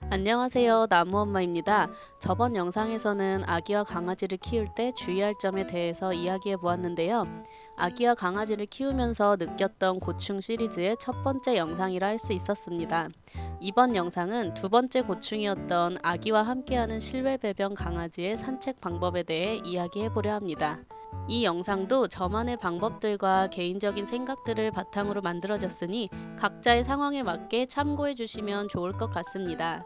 안녕하세요. 나무엄마입니다. 저번 영상에서는 아기와 강아지를 키울 때 주의할 점에 대해서 이야기해 보았는데요. 아기와 강아지를 키우면서 느꼈던 고충 시리즈의 첫 번째 영상이라 할 수 있었습니다. 이번 영상은 두 번째 고충이었던 아기와 함께하는 실외 배변 강아지의 산책 방법에 대해 이야기해 보려 합니다. 이 영상도 저만의 방법들과 개인적인 생각들을 바탕으로 만들어졌으니 각자의 상황에 맞게 참고해 주시면 좋을 것 같습니다.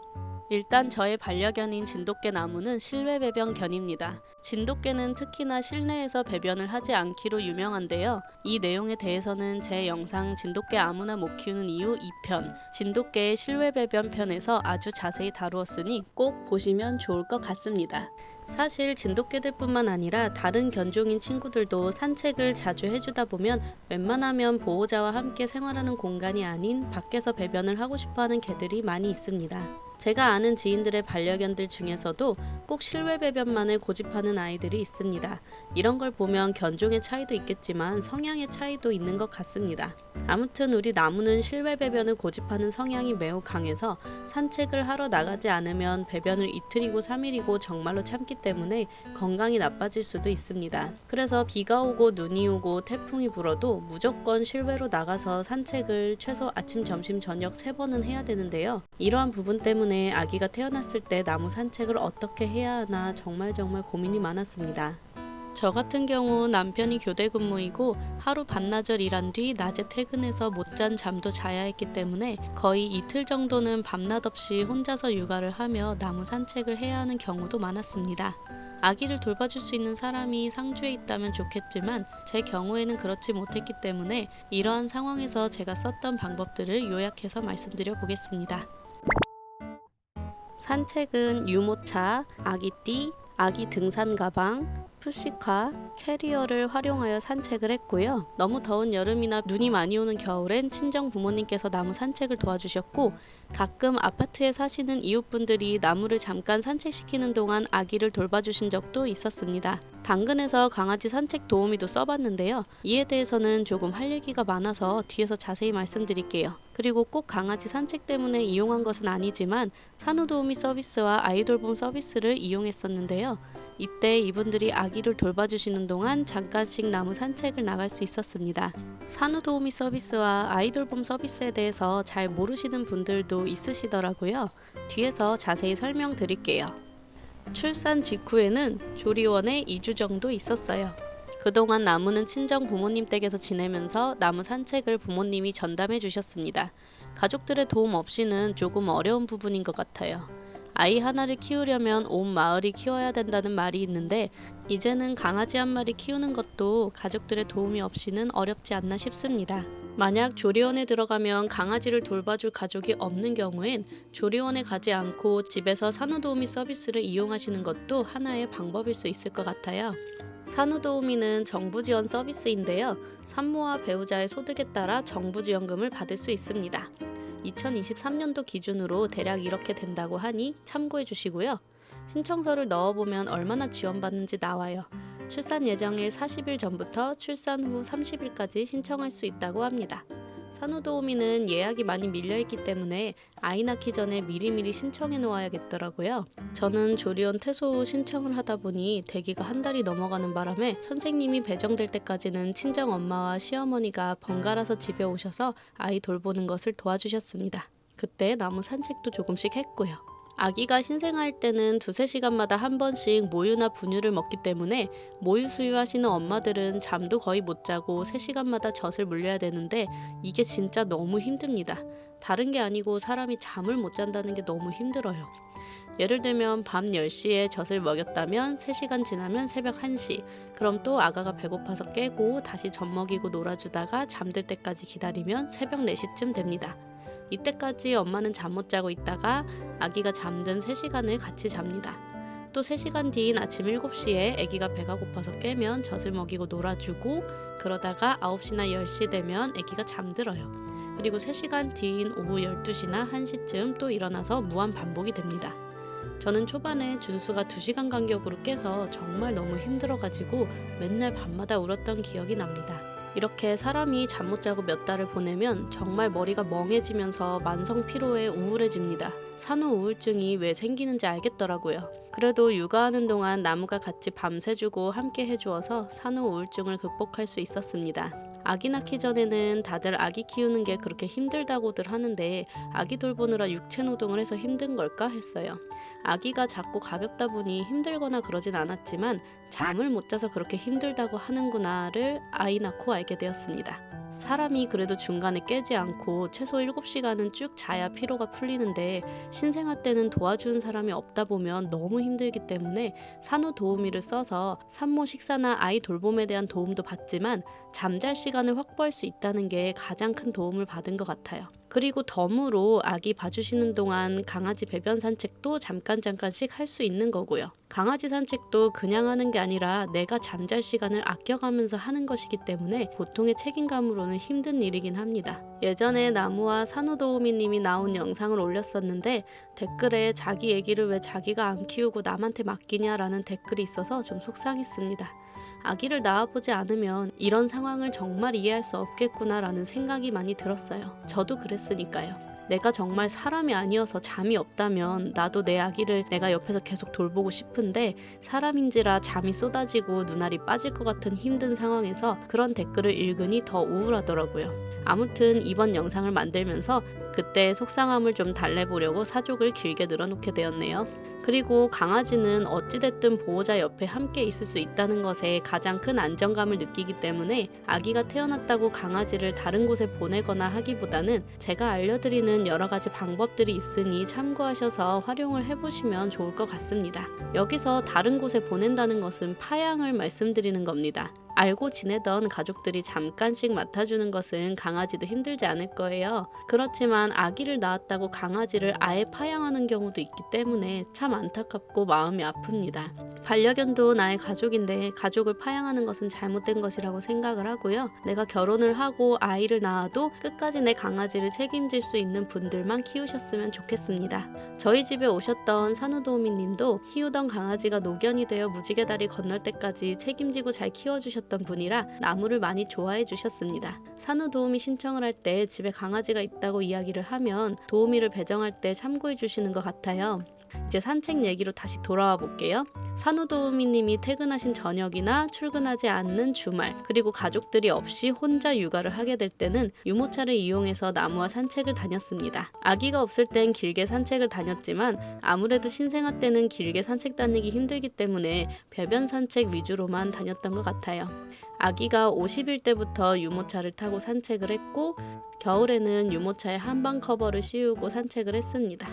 일단 저의 반려견인 진돗개 나무는 실외 배변 견입니다. 진돗개는 특히나 실내에서 배변을 하지 않기로 유명한데요. 이 내용에 대해서는 제 영상 진돗개 아무나 못 키우는 이유 2편 진돗개의 실외 배변 편에서 아주 자세히 다루었으니 꼭 보시면 좋을 것 같습니다. 사실 진돗개들뿐만 아니라 다른 견종인 친구들도 산책을 자주 해주다 보면 웬만하면 보호자와 함께 생활하는 공간이 아닌 밖에서 배변을 하고 싶어하는 개들이 많이 있습니다. 제가 아는 지인들의 반려견들 중에서도 꼭 실외 배변만을 고집하는 아이들이 있습니다. 이런 걸 보면 견종의 차이도 있겠지만 성향의 차이도 있는 것 같습니다. 아무튼 우리 나무는 실외 배변을 고집하는 성향이 매우 강해서 산책을 하러 나가지 않으면 배변을 이틀이고 3일이고 정말로 참기 때문에 건강이 나빠질 수도 있습니다. 그래서 비가 오고 눈이 오고 태풍이 불어도 무조건 실외로 나가서 산책을 최소 아침, 점심, 저녁 3번은 해야 되는데요. 이러한 부분 때문에 아기가 태어났을 때 나무 산책을 어떻게 해야 하나 정말 고민이 많았습니다. 저 같은 경우 남편이 교대 근무이고 하루 반나절 일한 뒤 낮에 퇴근해서 못 잔 잠도 자야 했기 때문에 거의 이틀 정도는 밤낮 없이 혼자서 육아를 하며 나무 산책을 해야 하는 경우도 많았습니다. 아기를 돌봐줄 수 있는 사람이 상주에 있다면 좋겠지만 제 경우에는 그렇지 못했기 때문에 이러한 상황에서 제가 썼던 방법들을 요약해서 말씀드려 보겠습니다. 산책은 유모차, 아기띠, 아기 등산 가방, 푸시카, 캐리어를 활용하여 산책을 했고요. 너무 더운 여름이나 눈이 많이 오는 겨울엔 친정 부모님께서 나무 산책을 도와주셨고 가끔 아파트에 사시는 이웃분들이 나무를 잠깐 산책시키는 동안 아기를 돌봐주신 적도 있었습니다. 당근에서 강아지 산책 도우미도 써봤는데요. 이에 대해서는 조금 할 얘기가 많아서 뒤에서 자세히 말씀드릴게요. 그리고 꼭 강아지 산책 때문에 이용한 것은 아니지만 산후도우미 서비스와 아이돌봄 서비스를 이용했었는데요. 이때 이분들이 아기를 돌봐주시는 동안 잠깐씩 나무 산책을 나갈 수 있었습니다. 산후도우미 서비스와 아이돌봄 서비스에 대해서 잘 모르시는 분들도 있으시더라고요. 뒤에서 자세히 설명드릴게요. 출산 직후에는 조리원에 2주 정도 있었어요. 그동안 나무는 친정 부모님 댁에서 지내면서 나무 산책을 부모님이 전담해 주셨습니다. 가족들의 도움 없이는 조금 어려운 부분인 것 같아요. 아이 하나를 키우려면 온 마을이 키워야 된다는 말이 있는데 이제는 강아지 한 마리 키우는 것도 가족들의 도움이 없이는 어렵지 않나 싶습니다. 만약 조리원에 들어가면 강아지를 돌봐줄 가족이 없는 경우엔 조리원에 가지 않고 집에서 산후도우미 서비스를 이용하시는 것도 하나의 방법일 수 있을 것 같아요. 산후도우미는 정부 지원 서비스인데요. 산모와 배우자의 소득에 따라 정부 지원금을 받을 수 있습니다. 2023년도 기준으로 대략 이렇게 된다고 하니 참고해 주시고요. 신청서를 넣어보면 얼마나 지원받는지 나와요. 출산 예정일 40일 전부터 출산 후 30일까지 신청할 수 있다고 합니다. 산후도우미는 예약이 많이 밀려있기 때문에 아이 낳기 전에 미리미리 신청해 놓아야겠더라고요. 저는 조리원 퇴소 후 신청을 하다 보니 대기가 한 달이 넘어가는 바람에 선생님이 배정될 때까지는 친정 엄마와 시어머니가 번갈아서 집에 오셔서 아이 돌보는 것을 도와주셨습니다. 그때 나무 산책도 조금씩 했고요. 아기가 신생아일 때는 2-3시간마다 한 번씩 모유나 분유를 먹기 때문에 모유 수유하시는 엄마들은 잠도 거의 못 자고 3시간마다 젖을 물려야 되는데 이게 진짜 너무 힘듭니다. 다른 게 아니고 사람이 잠을 못 잔다는 게 너무 힘들어요. 예를 들면 밤 10시에 젖을 먹였다면 3시간 지나면 새벽 1시, 그럼 또 아가가 배고파서 깨고 다시 젖 먹이고 놀아주다가 잠들 때까지 기다리면 새벽 4시쯤 됩니다. 이때까지 엄마는 잠 못 자고 있다가 아기가 잠든 3시간을 같이 잡니다. 또 3시간 뒤인 아침 7시에 아기가 배가 고파서 깨면 젖을 먹이고 놀아주고 그러다가 9시나 10시 되면 아기가 잠들어요. 그리고 3시간 뒤인 오후 12시나 1시쯤 또 일어나서 무한 반복이 됩니다. 저는 초반에 준수가 2시간 간격으로 깨서 정말 너무 힘들어가지고 맨날 밤마다 울었던 기억이 납니다. 이렇게 사람이 잠 못 자고 몇 달을 보내면 정말 머리가 멍해지면서 만성 피로에 우울해집니다. 산후 우울증이 왜 생기는지 알겠더라고요. 그래도 육아하는 동안 나무가 같이 밤새주고 함께 해주어서 산후 우울증을 극복할 수 있었습니다. 아기 낳기 전에는 다들 아기 키우는 게 그렇게 힘들다고들 하는데 아기 돌보느라 육체 노동을 해서 힘든 걸까 했어요. 아기가 작고 가볍다 보니 힘들거나 그러진 않았지만 잠을 못 자서 그렇게 힘들다고 하는구나를 아이 낳고 알게 되었습니다. 사람이 그래도 중간에 깨지 않고 최소 7시간은 쭉 자야 피로가 풀리는데 신생아 때는 도와주는 사람이 없다 보면 너무 힘들기 때문에 산후도우미를 써서 산모 식사나 아이 돌봄에 대한 도움도 받지만 잠잘 시간을 확보할 수 있다는 게 가장 큰 도움을 받은 것 같아요. 그리고 덤으로 아기 봐주시는 동안 강아지 배변 산책도 잠깐씩 할 수 있는 거고요. 강아지 산책도 그냥 하는 게 아니라 내가 잠잘 시간을 아껴가면서 하는 것이기 때문에 보통의 책임감으로는 힘든 일이긴 합니다. 예전에 나무와 산후도우미님이 나온 영상을 올렸었는데 댓글에 자기 애기를 왜 자기가 안 키우고 남한테 맡기냐라는 댓글이 있어서 좀 속상했습니다. 아기를 낳아보지 않으면 이런 상황을 정말 이해할 수 없겠구나라는 생각이 많이 들었어요. 저도 그랬으니까요. 내가 정말 사람이 아니어서 잠이 없다면 나도 내 아기를 내가 옆에서 계속 돌보고 싶은데 사람인지라 잠이 쏟아지고 눈알이 빠질 것 같은 힘든 상황에서 그런 댓글을 읽으니 더 우울하더라고요. 아무튼 이번 영상을 만들면서 그때 속상함을 좀 달래보려고 사족을 길게 늘어놓게 되었네요. 그리고 강아지는 어찌됐든 보호자 옆에 함께 있을 수 있다는 것에 가장 큰 안정감을 느끼기 때문에 아기가 태어났다고 강아지를 다른 곳에 보내거나 하기보다는 제가 알려드리는 여러 가지 방법들이 있으니 참고하셔서 활용을 해보시면 좋을 것 같습니다. 여기서 다른 곳에 보낸다는 것은 파양을 말씀드리는 겁니다. 알고 지내던 가족들이 잠깐씩 맡아주는 것은 강아지도 힘들지 않을 거예요. 그렇지만 아기를 낳았다고 강아지를 아예 파양하는 경우도 있기 때문에 참 안타깝고 마음이 아픕니다. 반려견도 나의 가족인데 가족을 파양하는 것은 잘못된 것이라고 생각을 하고요. 내가 결혼을 하고 아이를 낳아도 끝까지 내 강아지를 책임질 수 있는 분들만 키우셨으면 좋겠습니다. 저희 집에 오셨던 산후도우미님도 키우던 강아지가 노견이 되어 무지개 다리 건널 때까지 책임지고 잘 키워주셨던 분이라 나무를 많이 좋아해 주셨습니다. 산후도우미 신청을 할 때 집에 강아지가 있다고 이야기를 하면 도우미를 배정할 때 참고해 주시는 것 같아요. 이제 산책 얘기로 다시 돌아와 볼게요. 산후도우미님이 퇴근하신 저녁이나 출근하지 않는 주말 그리고 가족들이 없이 혼자 육아를 하게 될 때는 유모차를 이용해서 나무와 산책을 다녔습니다. 아기가 없을 땐 길게 산책을 다녔지만 아무래도 신생아 때는 길게 산책 다니기 힘들기 때문에 배변 산책 위주로만 다녔던 것 같아요. 아기가 50일 때부터 유모차를 타고 산책을 했고 겨울에는 유모차에 한방 커버를 씌우고 산책을 했습니다.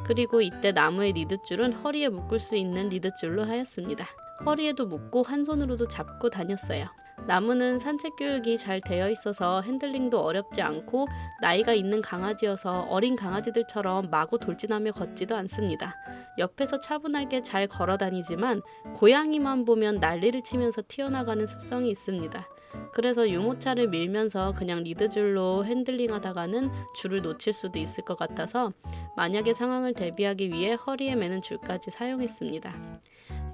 그리고 이때 나무의 리드줄은 허리에 묶을 수 있는 리드줄로 하였습니다. 허리에도 묶고 한 손으로도 잡고 다녔어요. 나무는 산책 교육이 잘 되어 있어서 핸들링도 어렵지 않고 나이가 있는 강아지여서 어린 강아지들처럼 마구 돌진하며 걷지도 않습니다. 옆에서 차분하게 잘 걸어 다니지만 고양이만 보면 난리를 치면서 튀어나가는 습성이 있습니다. 그래서 유모차를 밀면서 그냥 리드줄로 핸들링 하다가는 줄을 놓칠 수도 있을 것 같아서 만약의 상황을 대비하기 위해 허리에 매는 줄까지 사용했습니다.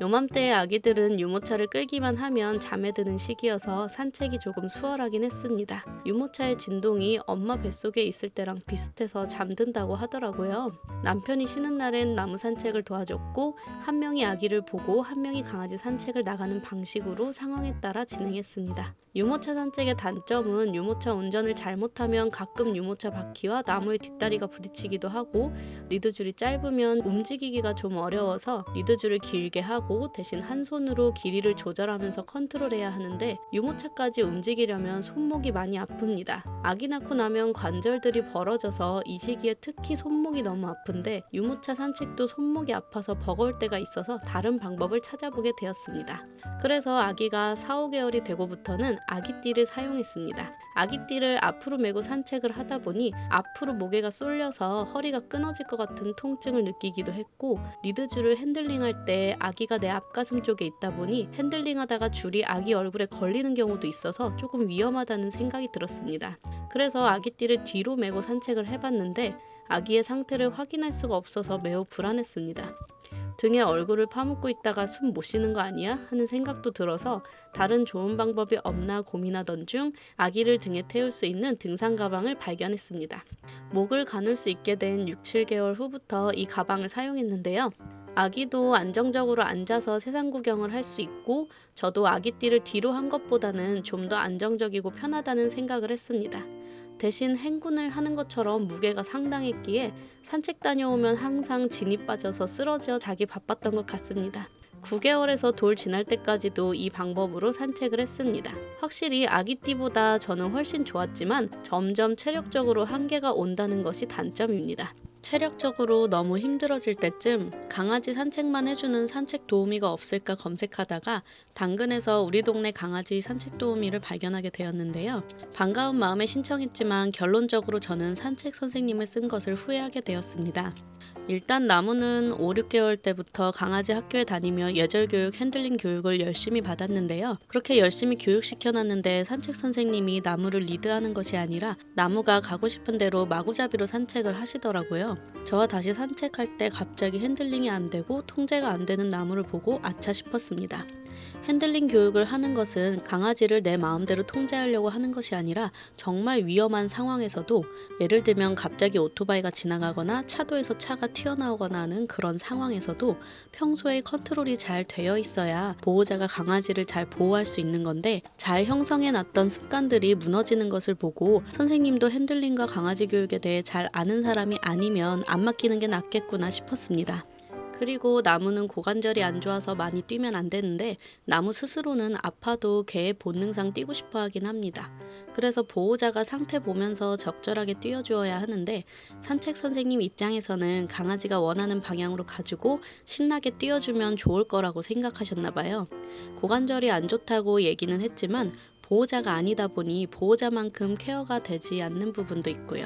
요맘때의 아기들은 유모차를 끌기만 하면 잠에 드는 시기여서 산책이 조금 수월하긴 했습니다. 유모차의 진동이 엄마 뱃속에 있을 때랑 비슷해서 잠든다고 하더라고요. 남편이 쉬는 날엔 나무 산책을 도와줬고 한 명이 아기를 보고 한 명이 강아지 산책을 나가는 방식으로 상황에 따라 진행했습니다. 유모차 산책의 단점은 유모차 운전을 잘못하면 가끔 유모차 바퀴와 나무의 뒷다리가 부딪히기도 하고 리드줄이 짧으면 움직이기가 좀 어려워서 리드줄을 길게 하고 대신 한 손으로 길이를 조절하면서 컨트롤해야 하는데 유모차까지 움직이려면 손목이 많이 아픕니다. 아기 낳고 나면 관절들이 벌어져서 이 시기에 특히 손목이 너무 아픈데 유모차 산책도 손목이 아파서 버거울 때가 있어서 다른 방법을 찾아보게 되었습니다. 그래서 아기가 4, 5개월이 되고부터는 아기띠를 사용했습니다. 아기띠를 앞으로 메고 산책을 하다 보니 앞으로 무게가 쏠려서 허리가 끊어질 것 같은 통증을 느끼기도 했고 리드줄을 핸들링할 때 아기가 내 앞가슴 쪽에 있다 보니 핸들링하다가 줄이 아기 얼굴에 걸리는 경우도 있어서 조금 위험하다는 생각이 들었습니다. 그래서 아기띠를 뒤로 메고 산책을 해봤는데 아기의 상태를 확인할 수가 없어서 매우 불안했습니다. 등에 얼굴을 파묻고 있다가 숨 못 쉬는 거 아니야? 하는 생각도 들어서 다른 좋은 방법이 없나 고민하던 중 아기를 등에 태울 수 있는 등산 가방을 발견했습니다. 목을 가눌 수 있게 된 6, 7개월 후부터 이 가방을 사용했는데요. 아기도 안정적으로 앉아서 세상 구경을 할 수 있고 저도 아기띠를 뒤로 한 것보다는 좀 더 안정적이고 편하다는 생각을 했습니다. 대신 행군을 하는 것처럼 무게가 상당했기에 산책 다녀오면 항상 진이 빠져서 쓰러져 자기 바빴던 것 같습니다. 9개월에서 돌 지날 때까지도 이 방법으로 산책을 했습니다. 확실히 아기띠보다 저는 훨씬 좋았지만 점점 체력적으로 한계가 온다는 것이 단점입니다. 체력적으로 너무 힘들어질 때쯤 강아지 산책만 해주는 산책 도우미가 없을까 검색하다가 당근에서 우리 동네 강아지 산책 도우미를 발견하게 되었는데요. 반가운 마음에 신청했지만 결론적으로 저는 산책 선생님을 쓴 것을 후회하게 되었습니다. 일단 나무는 5, 6개월 때부터 강아지 학교에 다니며 예절교육, 핸들링 교육을 열심히 받았는데요. 그렇게 열심히 교육시켜놨는데 산책 선생님이 나무를 리드하는 것이 아니라 나무가 가고 싶은 대로 마구잡이로 산책을 하시더라고요. 저와 다시 산책할 때 갑자기 핸들링이 안 되고 통제가 안 되는 나무를 보고 아차 싶었습니다. 핸들링 교육을 하는 것은 강아지를 내 마음대로 통제하려고 하는 것이 아니라 정말 위험한 상황에서도, 예를 들면 갑자기 오토바이가 지나가거나 차도에서 차가 튀어나오거나 하는 그런 상황에서도 평소에 컨트롤이 잘 되어 있어야 보호자가 강아지를 잘 보호할 수 있는 건데, 잘 형성해 놨던 습관들이 무너지는 것을 보고 선생님도 핸들링과 강아지 교육에 대해 잘 아는 사람이 아니면 안 맡기는 게 낫겠구나 싶었습니다. 그리고 나무는 고관절이 안 좋아서 많이 뛰면 안 되는데 나무 스스로는 아파도 개의 본능상 뛰고 싶어 하긴 합니다. 그래서 보호자가 상태 보면서 적절하게 뛰어주어야 하는데 산책 선생님 입장에서는 강아지가 원하는 방향으로 가지고 신나게 뛰어주면 좋을 거라고 생각하셨나 봐요. 고관절이 안 좋다고 얘기는 했지만 보호자가 아니다 보니 보호자만큼 케어가 되지 않는 부분도 있고요.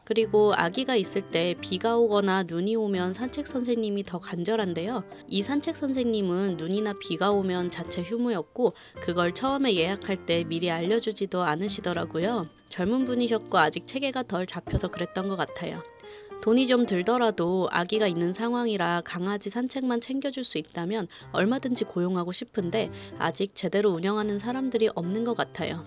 그리고 아기가 있을 때 비가 오거나 눈이 오면 산책 선생님이 더 간절한데요. 이 산책 선생님은 눈이나 비가 오면 자체 휴무였고 그걸 처음에 예약할 때 미리 알려주지도 않으시더라고요. 젊은 분이셨고 아직 체계가 덜 잡혀서 그랬던 것 같아요. 돈이 좀 들더라도 아기가 있는 상황이라 강아지 산책만 챙겨줄 수 있다면 얼마든지 고용하고 싶은데 아직 제대로 운영하는 사람들이 없는 것 같아요.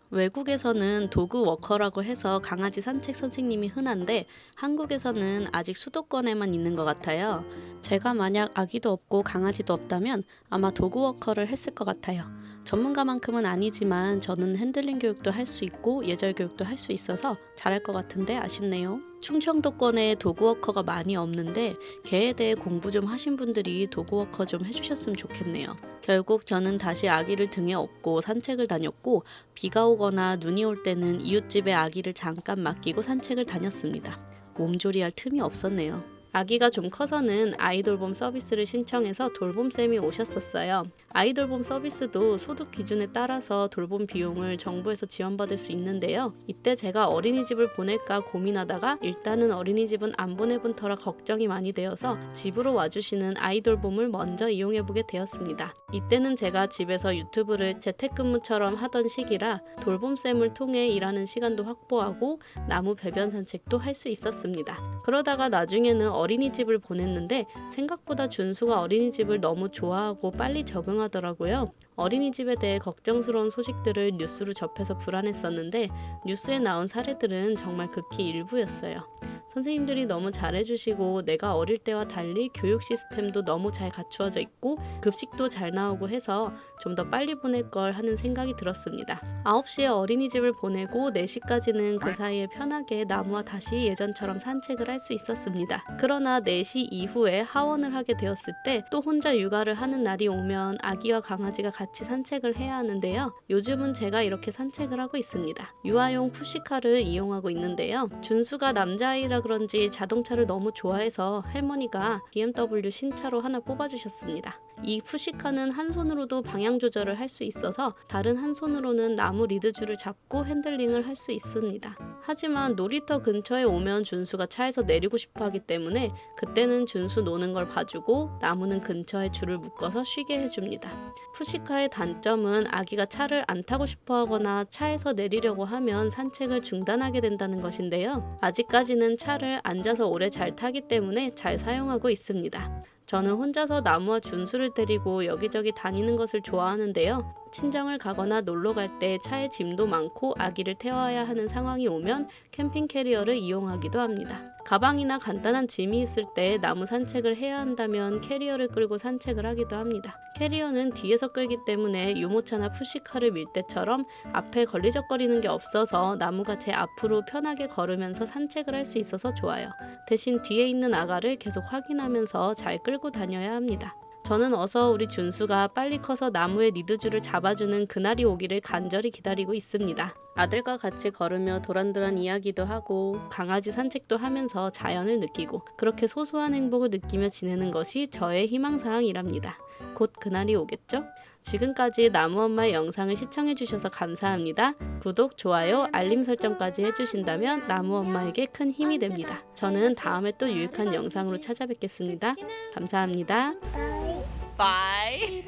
외국에서는 도그 워커라고 해서 강아지 산책 선생님이 흔한데 한국에서는 아직 수도권에만 있는 것 같아요. 제가 만약 아기도 없고 강아지도 없다면 아마 도그 워커를 했을 것 같아요. 전문가만큼은 아니지만 저는 핸들링 교육도 할 수 있고 예절 교육도 할 수 있어서 잘할 것 같은데 아쉽네요. 충청도권에 도그워커가 많이 없는데 개에 대해 공부 좀 하신 분들이 도그워커 좀 해주셨으면 좋겠네요. 결국 저는 다시 아기를 등에 업고 산책을 다녔고 비가 오거나 눈이 올 때는 이웃집에 아기를 잠깐 맡기고 산책을 다녔습니다. 몸조리할 틈이 없었네요. 아기가 좀 커서는 아이돌봄 서비스를 신청해서 돌봄쌤이 오셨었어요. 아이돌봄 서비스도 소득 기준에 따라서 돌봄 비용을 정부에서 지원받을 수 있는데요. 이때 제가 어린이집을 보낼까 고민하다가 일단은 어린이집은 안 보내본 터라 걱정이 많이 되어서 집으로 와주시는 아이돌봄을 먼저 이용해보게 되었습니다. 이때는 제가 집에서 유튜브를 재택근무처럼 하던 시기라 돌봄쌤을 통해 일하는 시간도 확보하고 나무 배변 산책도 할 수 있었습니다. 그러다가 나중에는 어린이집을 보냈는데 생각보다 준수가 어린이집을 너무 좋아하고 빨리 적응하더라고요. 어린이집에 대해 걱정스러운 소식들을 뉴스로 접해서 불안했었는데 뉴스에 나온 사례들은 정말 극히 일부였어요. 선생님들이 너무 잘해주시고 내가 어릴 때와 달리 교육 시스템도 너무 잘 갖추어져 있고 급식도 잘 나오고 해서 좀 더 빨리 보낼 걸 하는 생각이 들었습니다. 9시에 어린이집을 보내고 4시까지는 그 사이에 편하게 나무와 다시 예전처럼 산책을 할 수 있었습니다. 그러나 4시 이후에 하원을 하게 되었을 때 또 혼자 육아를 하는 날이 오면 아기와 강아지가 같이 산책을 해야 하는데요. 요즘은 제가 이렇게 산책을 하고 있습니다. 유아용 푸시카를 이용하고 있는데요. 준수가 남자아이라 그런지 자동차를 너무 좋아해서 할머니가 BMW 신차로 하나 뽑아주셨습니다. 이 푸시카는 한 손으로도 방향 조절을 할 수 있어서 다른 한 손으로는 나무 리드줄을 잡고 핸들링을 할 수 있습니다. 하지만 놀이터 근처에 오면 준수가 차에서 내리고 싶어 하기 때문에 그때는 준수 노는 걸 봐주고 나무는 근처에 줄을 묶어서 쉬게 해줍니다. 푸시카의 단점은 아기가 차를 안 타고 싶어 하거나 차에서 내리려고 하면 산책을 중단하게 된다는 것인데요. 아직까지는 차를 앉아서 오래 잘 타기 때문에 잘 사용하고 있습니다. 저는 혼자서 나무와 준수를 데리고 여기저기 다니는 것을 좋아하는데요. 친정을 가거나 놀러 갈 때 차에 짐도 많고 아기를 태워야 하는 상황이 오면 캠핑 캐리어를 이용하기도 합니다. 가방이나 간단한 짐이 있을 때 나무 산책을 해야 한다면 캐리어를 끌고 산책을 하기도 합니다. 캐리어는 뒤에서 끌기 때문에 유모차나 푸시카를 밀 때처럼 앞에 걸리적거리는 게 없어서 나무가 제 앞으로 편하게 걸으면서 산책을 할 수 있어서 좋아요. 대신 뒤에 있는 아가를 계속 확인하면서 잘 끌고 다녀야 합니다. 저는 어서 우리 준수가 빨리 커서 나무의 리드줄을 잡아주는 그날이 오기를 간절히 기다리고 있습니다. 아들과 같이 걸으며 도란도란 이야기도 하고 강아지 산책도 하면서 자연을 느끼고 그렇게 소소한 행복을 느끼며 지내는 것이 저의 희망사항이랍니다. 곧 그날이 오겠죠? 지금까지 나무엄마의 영상을 시청해주셔서 감사합니다. 구독, 좋아요, 알림 설정까지 해주신다면 나무엄마에게 큰 힘이 됩니다. 저는 다음에 또 유익한 영상으로 찾아뵙겠습니다. 감사합니다. 바이.